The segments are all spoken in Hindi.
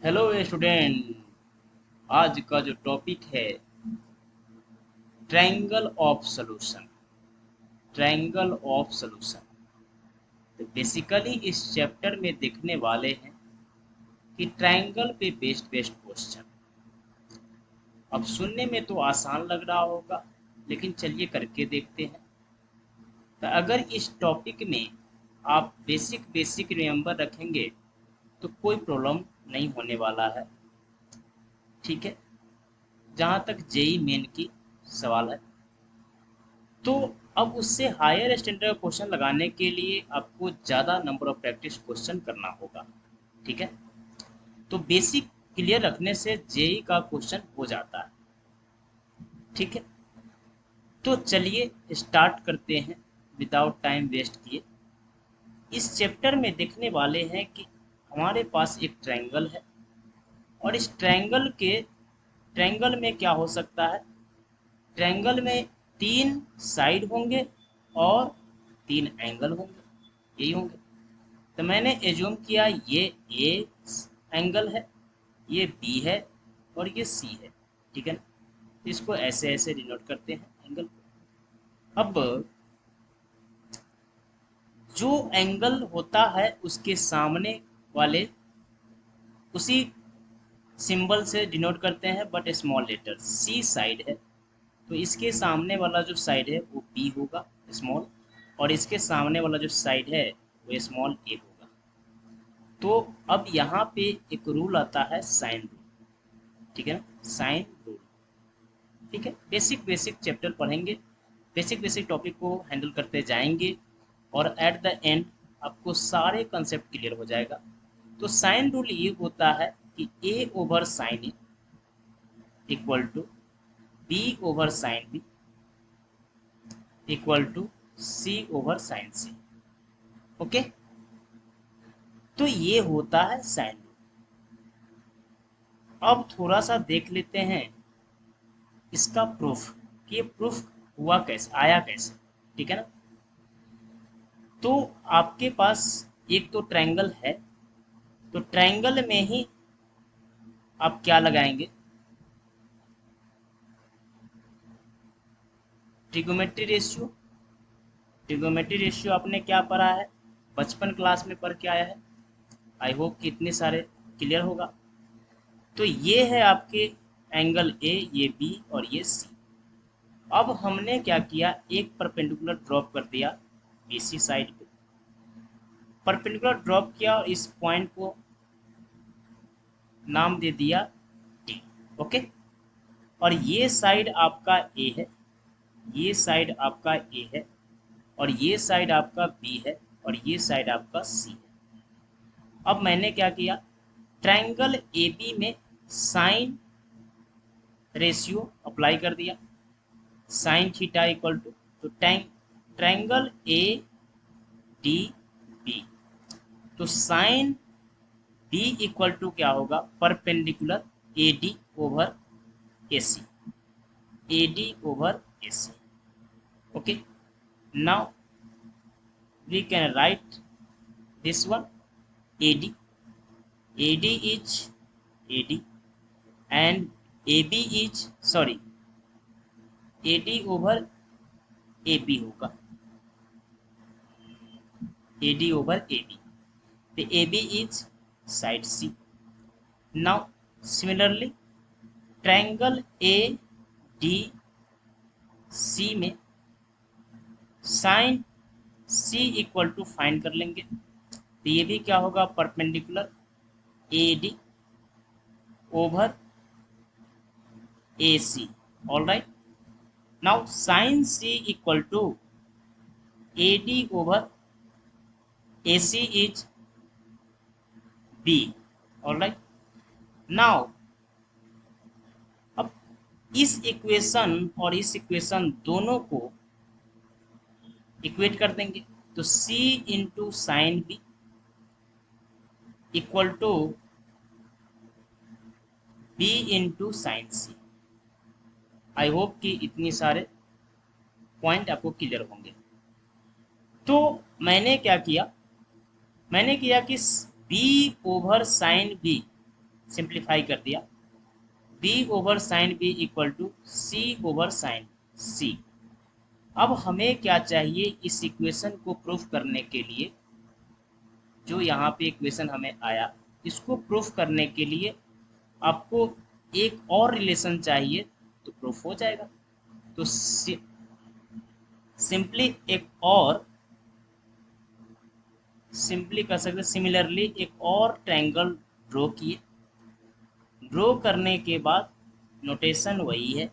Hello student. आज का जो टॉपिक है triangle of solution. Triangle of solution तो बेसिकली इस चैप्टर में देखने वाले हैं कि ट्रायंगल पे बेस्ड बेस्ड क्वेश्चन। अब सुनने में तो आसान लग रहा होगा, लेकिन चलिए करके देखते हैं। तो अगर इस टॉपिक में आप बेसिक बेसिक रिमेंबर रखेंगे तो कोई प्रॉब्लम नहीं होने वाला है। ठीक है, जहाँ तक जेई मेन की सवाल है तो अब उससे हायर स्टैंडर्ड क्वेश्चन लगाने के लिए आपको ज़्यादा नंबर ऑफ प्रैक्टिस क्वेश्चन करना होगा। ठीक है, तो बेसिक क्लियर रखने से जेई का क्वेश्चन हो जाता है। ठीक है, तो चलिए स्टार्ट करते हैं विदाउट टाइम वेस्ट किए। इस चैप्टर में देखने वाले हैं कि हमारे पास एक ट्रायंगल है और इस ट्रायंगल में क्या हो सकता है। ट्रायंगल में तीन साइड होंगे और तीन एंगल होंगे, यही होंगे। तो मैंने एज्यूम किया ये ए एंगल है, ये बी है और ये सी है। ठीक है ना, इसको ऐसे ऐसे डिनोट करते हैं एंगल। अब जो एंगल होता है उसके सामने वाले उसी सिंबल से डिनोट करते हैं, but small letter C side है तो इसके सामने वाला जो साइड है वो बी होगा स्मॉल, और इसके सामने वाला जो साइड है वो स्मॉल ए होगा। तो अब यहाँ पे एक रूल आता है साइन रूल। ठीक है ना, साइन रूल। ठीक है, बेसिक बेसिक चैप्टर पढ़ेंगे, बेसिक बेसिक टॉपिक को हैंडल करते जाएंगे और एट द एंड आपको सारे कंसेप्ट क्लियर हो जाएगा। तो साइन रूल ये होता है कि A over sine A equal to B over sine B equal to C over sine C. Okay, तो ये होता है साइन रूल। अब थोड़ा सा देख लेते हैं इसका प्रूफ कि ये प्रूफ हुआ कैसे, आया कैसे। ठीक है ना, तो आपके पास एक तो ट्रायंगल है, तो ट्रायंगल में ही आप क्या लगाएंगे, ट्रिगोमेट्री रेशियो। ट्रिगोमेट्री रेशियो आपने क्या पढ़ा है, बचपन क्लास में पढ़ के आया है। आई होप कि इतने सारे क्लियर होगा। तो ये है आपके एंगल ए, ये बी और ये सी। अब हमने क्या किया, एक परपेंडिकुलर ड्रॉप कर दिया बीसी साइड पे, परपेंडिकुलर ड्रॉप किया और इस पॉइंट को नाम दे दिया डी। ओके, और ये साइड आपका ए है, ये साइड आपका ए है और ये साइड आपका बी है और ये साइड आपका सी है। अब मैंने क्या किया, ट्रायंगल ए बी में साइन रेशियो अप्लाई कर दिया, साइन थीटा इक्वल टू, तो ट्रायंगल ए डी बी, तो साइन बी इक्वल टू क्या होगा, perpendicular A D over A C, A D over A C. Okay, now we can write this one AD. AD is AD and AB is sorry AD over AB होगा, AD over AB, the AB is side C. Now similarly triangle ADC में sin C equal to find कर लेंगे, तो ये भी क्या होगा, perpendicular AD over AC. All right. Now sin C equal to AD over AC is B. All right. Now अब इस इक्वेशन और इस इक्वेशन दोनों को इक्वेट कर देंगे, तो C into sine B equal to B into sine C. I hope कि इतनी सारे पॉइंट आपको क्लियर होंगे। तो मैंने क्या किया, मैंने किया कि B over sine B simplify कर दिया, B over sine B equal to C over sine C. अब हमें क्या चाहिए इस इक्वेशन को प्रूफ करने के लिए, जो यहाँ पे इक्वेशन हमें आया, इसको प्रूफ करने के लिए आपको एक और रिलेशन चाहिए तो प्रूफ हो जाएगा। तो सिंपली एक और सिंपली कर सकते, सिमिलरली एक और ट्रायंगल ड्रॉ किए। ड्रॉ करने के बाद नोटेशन वही है,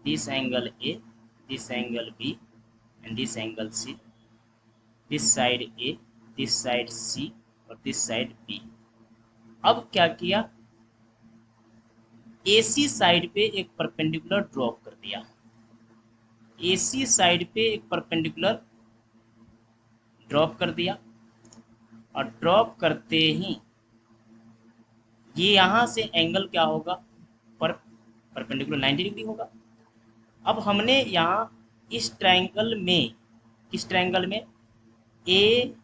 this angle A, this angle B and this angle C, this side A, this side C और दिस साइड बी। अब क्या किया, एसी साइड पे एक परपेंडिकुलर ड्रॉप कर दिया, एसी साइड पे एक परपेंडिकुलर ड्रॉप कर दिया, और ड्रॉप करते ही ये यहाँ से एंगल क्या होगा, परपेंडिकुलर 90 डिग्री होगा। अब हमने यहाँ इस ट्रायंगल में ए,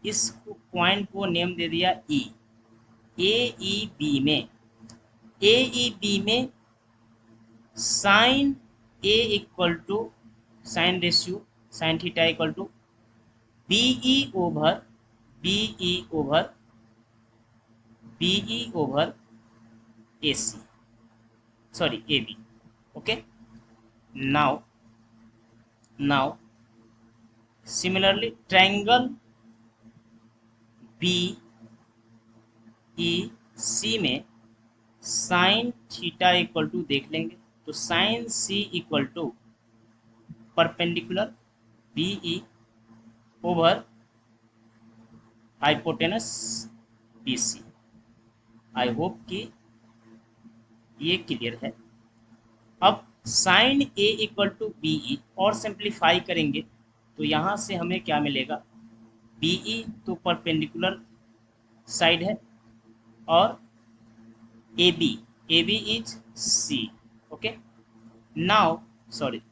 इस पॉइंट को नेम दे दिया ई, ए ई बी में sine A equal to sine ratio sine theta equal to BE over A C, sorry A B. Okay, now similarly triangle B E C में साइन थीटा इक्वल टू देख लेंगे, तो sine C equal to perpendicular B E over hypotenuse B C. I hope कि ये क्लियर है। अब sine A equal to B E और सिंप्लीफाई करेंगे तो यहाँ से हमें क्या मिलेगा, बी ई तो परपेंडिकुलर साइड है और A B is C. Okay, now sorry,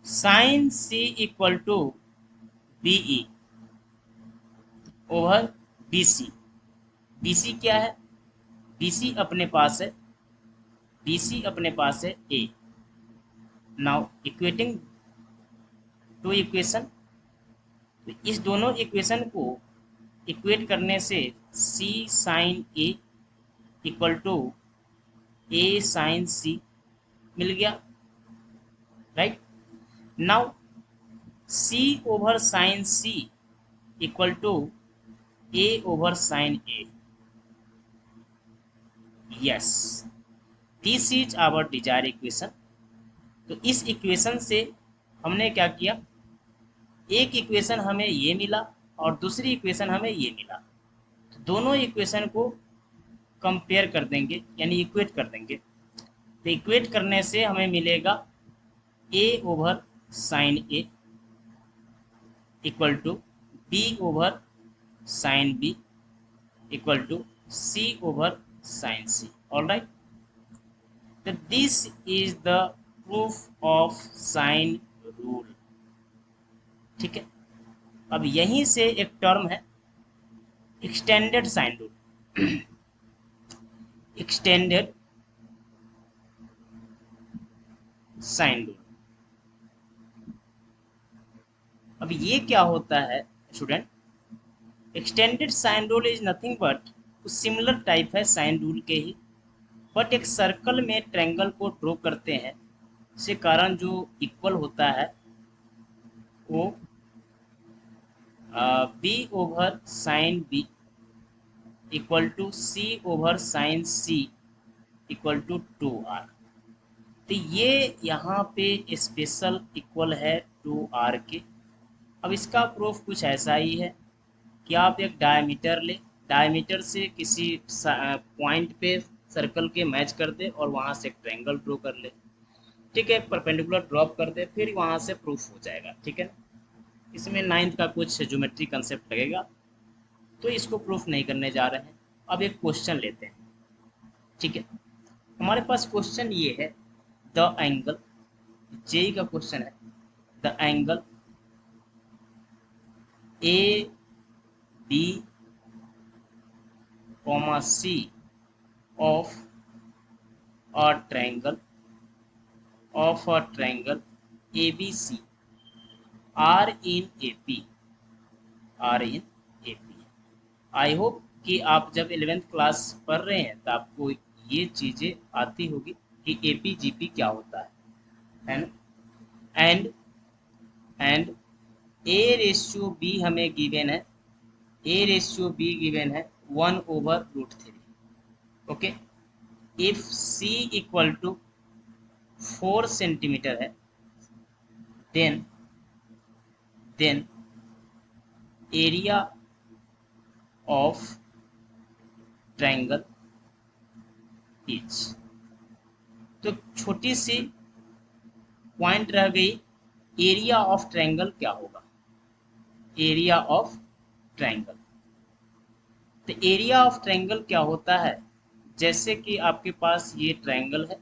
sine C equal to B E over B C. B C क्या है, बी सी अपने पास है, A. Now equating two equation, तो इस दोनों इक्वेशन को इक्वेट करने से C sine A equal to A sine C मिल गया, right. Now C over sine C equal to A over sine A. Yes, this is our desire equation. तो इस इक्वेशन से हमने क्या किया, एक इक्वेशन हमें ये मिला और दूसरी इक्वेशन हमें ये मिला, तो दोनों इक्वेशन को कंपेयर कर देंगे यानी इक्वेट कर देंगे। तो इक्वेट करने से हमें मिलेगा A over sine A equal to B over sine B equal to C over sine C. Alright, तो this is the proof of sine rule. ठीक है, अब यहीं से एक टर्म है extended sine rule. Extended sine rule, अब ये क्या होता है student, extended sine rule is nothing but similar type है साइन रूल के ही, बट एक सर्कल में ट्रायंगल को ड्रॉ करते हैं, इसके कारण जो इक्वल होता है वो B over sine B equal to C over sine C equal to 2r। तो ये यहाँ पे स्पेशल इक्वल है 2r के। अब इसका प्रूफ कुछ ऐसा ही है कि आप एक डायमीटर ले, डायमीटर से किसी पॉइंट पे सर्कल के मैच कर दे और वहाँ से एक ट्रायंगल ड्रॉ कर ले। ठीक है, परपेंडिकुलर ड्रॉप कर दे, फिर वहाँ से प्रूफ हो जाएगा। ठीक है, इसमें 9th का कुछ ज्योमेट्री कंसेप्ट लगेगा, तो इसको प्रूफ नहीं करने जा रहे हैं। अब एक क्वेश्चन लेते हैं। ठीक है, हमारे पास क्वेश्चन ये है, द एंगल, जेई का क्वेश्चन है, the angle A B comma C of a triangle ABC are in AP I hope कि आप जब 11th क्लास पढ़ रहे हैं तो आपको ये चीज़ें आती होगी कि APGP क्या होता है ना। एंड A/B हमें गिवन है, A/B गिवन है 1/√3। Okay, if C equal to 4 centimetre है, then area of triangle is, तो छोटी सी पॉइंट रह गई, एरिया ऑफ ट्रायंगल क्या होगा, एरिया ऑफ ट्रायंगल। तो एरिया ऑफ ट्रायंगल क्या होता है, जैसे कि आपके पास ये ट्रायंगल है,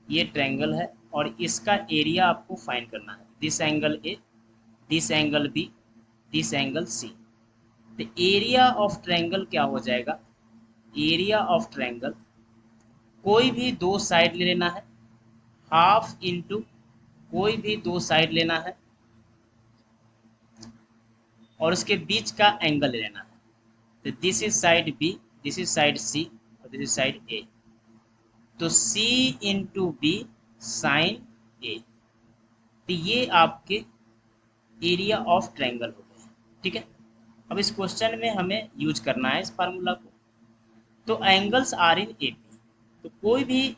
ये ट्रायंगल है और इसका एरिया आपको फाइंड करना है, this angle A, this angle B, this angle C. तो एरिया ऑफ ट्रायंगल क्या हो जाएगा, एरिया ऑफ ट्रायंगल कोई भी दो साइड ले लेना है, हाफ इंटू कोई भी दो साइड लेना है और उसके बीच का एंगल ले लेना है। तो this is side B, this is side C और दिस इज साइड ए। तो C into B sine A, तो ये आपके एरिया ऑफ ट्रायंगल हो गए। ठीक है, अब इस क्वेश्चन में हमें यूज करना है इस फार्मूला को। तो एंगल्स आर इन AP, तो कोई भी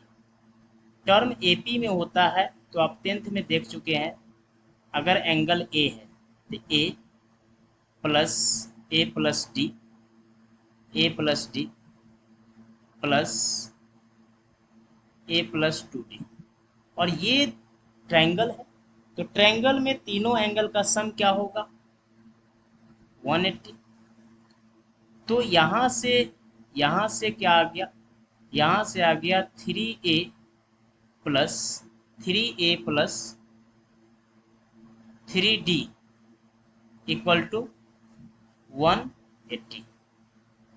टर्म AP में होता है तो आप 10th में देख चुके हैं, अगर एंगल A है तो A plus D, A plus D plus A+2D, और ये ट्रायंगल है तो ट्रायंगल में तीनों एंगल का सम क्या होगा, 180। तो यहाँ से क्या आ गया, यहाँ से आ गया 3A plus 3D equal to 180,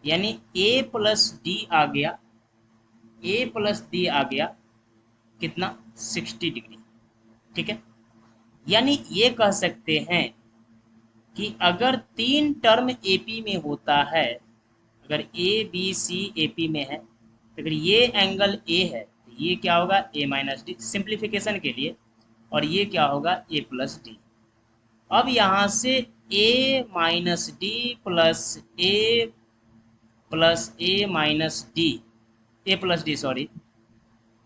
यानी A प्लस डी आ गया, कितना 60 डिग्री। ठीक है, यानी ये कह सकते हैं कि अगर तीन टर्म AP में होता है, अगर ABC AP में है तो अगर ये एंगल A है तो ये क्या होगा A-D, सिंप्लीफिकेशन के लिए, और ये क्या होगा A+D। अब यहाँ से A-D प्लस A सॉरी,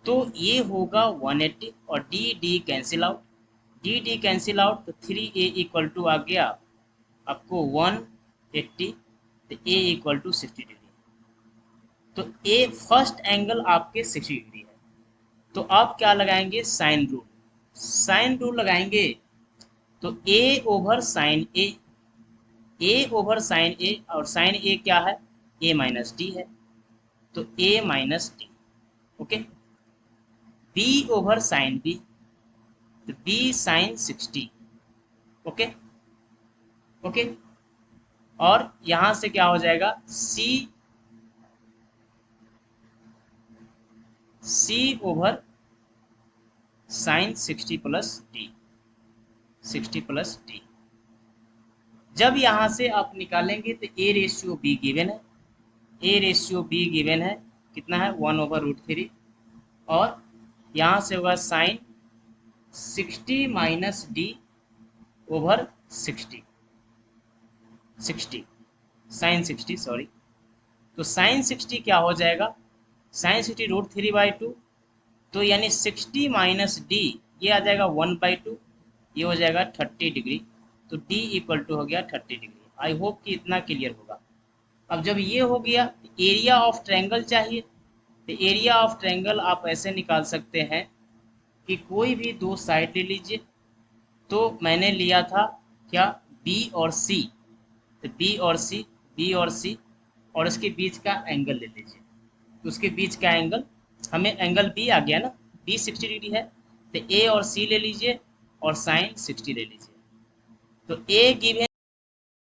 तो ये होगा 180 और D cancel out, D cancel out, तो 3A इक्वल टू आ गया आपको 180, तो A इक्वल टू 60 डिग्री। तो A फर्स्ट एंगल आपके 60 डिग्री है, तो आप क्या लगाएंगे, साइन रूल लगाएंगे। तो A ओवर साइन ए, और साइन A क्या है, A-D है, तो A-D। Okay, B over sine B, तो B साइन 60। ओके, और यहां से क्या हो जाएगा, C over sine 60 plus D। जब यहां से आप निकालेंगे तो A/B गिवन है, कितना है 1/√3, और यहाँ से होगा sine 60 minus D over 60 sine 60 sorry, तो साइन 60 क्या हो जाएगा, साइन 60 √3/2, तो यानी 60 माइनस D ये आ जाएगा 1/2, ये हो जाएगा 30 डिग्री, तो D इक्वल टू हो गया 30 डिग्री। आई होप कि इतना क्लियर होगा। अब जब ये हो गया, एरिया ऑफ ट्रायंगल चाहिए, तो एरिया ऑफ ट्रायंगल आप ऐसे निकाल सकते हैं कि कोई भी दो साइड ले लीजिए, तो मैंने लिया था क्या, B और C, तो B और C और इसके बीच का एंगल ले लीजिए, तो उसके बीच का एंगल, हमें एंगल B आ गया ना, B 60 डिग्री है, तो A और C ले लीजिए और साइन 60 ले लीजिए। तो A गिवन